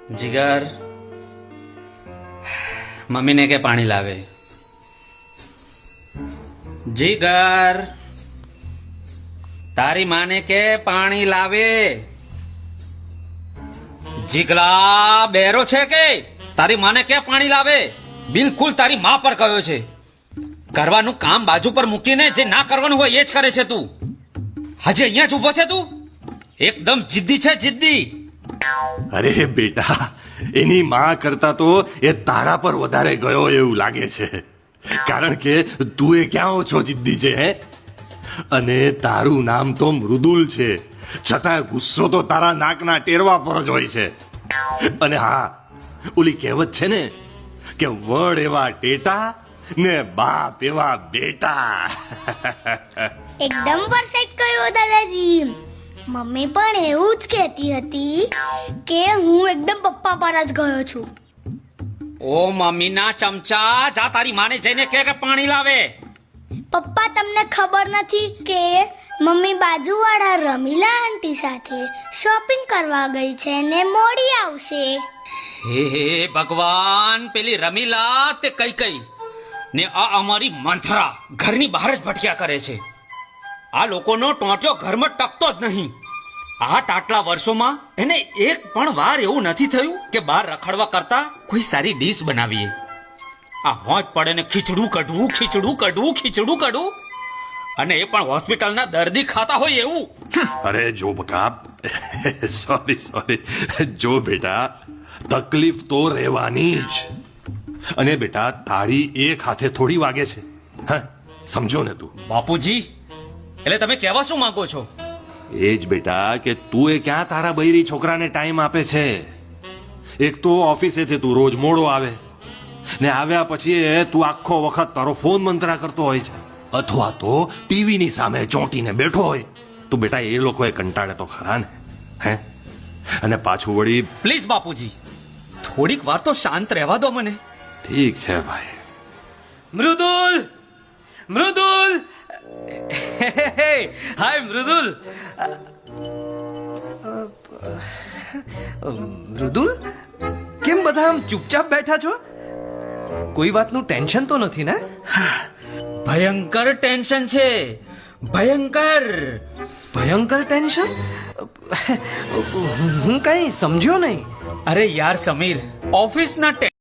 जिगर मम्मी ने के पानी लावे। जिगर तारी माँ ने के पानी लावे। जिगला बेरो छे के तारी माँ ने के पानी लावे। बिल्कुल तारी माँ पर कह्यो छे। करवानुं काम बाजू पर मूकीने जे ना करवानुं होय ए ज करे छे तू। हजे अहींया ज ऊभो छे तू। एकदम जिद्दी छे, जिद्दी। અરે બેટા, એની માં કરતા તો એ તારા પર વધારે ગયો એવું લાગે છે, કારણ કે તું એ ક્યાં ઓછો જિદ્દી છે હે? અને તારું નામ તો મૃદુલ છે, છતાં ગુસ્સો તો તારા નાકના ટેરવા પર જ હોય છે. અને હા, ઓલી કહેવત છે ને કે વડ એવા ટેટા ને બાપ એવા બેટા. એકદમ પરફેક્ટ કહ્યું દાદાજી. મમ્મી પણ એવું જ કહેતી હતી કે હું એકદમ પપ્પા પર જ ગયો છું. ઓ મમ્મી ના ચમચા, જા તારી માને જઈને કે પાણી લાવે. પપ્પા, તમને ખબર નથી કે મમ્મી બાજુવાળા રમીલા આંટી સાથે શોપિંગ કરવા ગઈ છે ને મોડી આવશે. હે હે ભગવાન, પેલી રમીલા તે કઈ કઈ ને આ અમારી મંથરા ઘરની બહાર જ ભટક્યા કરે છે. આ લોકોનો ટોંટ્યો ઘરમાં ટકતો જ નહીં. આ આટલા વર્ષોમાં એને એક પણ વાર એવું નથી થયું કે બહાર રખડવા કરતા કોઈ સારી ડીશ બનાવીએ. આ હોંચ પડે ને ખીચડું કઢવું, ખીચડું કઢવું, ખીચડું કઢવું, અને એ પણ હોસ્પિટલના દર્દી ખાતા હોય એવું. અરે જો બકા, સોરી, જો બેટા, તકલીફ તો રહેવાની જ. અને બેટા, તાળી એક હાથે થોડી વાગે છે, હા, સમજો ને તું. બાપુજી, એટલે તમે કહેવા શું માંગો છો? એ જ બેટા કે તું એ ક્યાં તારા બૈરી છોકરાને ટાઈમ આપે છે. એક તો ઓફિસેથી તું રોજ મોડો આવે ને આવ્યા પછી તું આખો વખત તારો ફોન મંત્રા કરતો હોય છે, અથવા તો ટીવીની સામે ચોંટીને બેઠો હોય. તો બેટા, એ લોકોએ કંટાળે તો ખરા ને, હે? અને પાછું વળી. પ્લીઝ બાપુજી, થોડીક વાર તો શાંત રહેવા દો મને. ઠીક છે ભાઈ. મૃદુલ, મૃદુલ, હાય મૃદુલ. મૃદુલ, કેમ બધા આમ ચૂપચાપ બેઠા છો? કોઈ વાતનું ટેન્શન તો નથી ને? ભયંકર ટેન્શન છે, ભયંકર. ભયંકર ટેન્શન? હું કઈ સમજ્યો નહીં. અરે યાર સમીર, ઓફિસના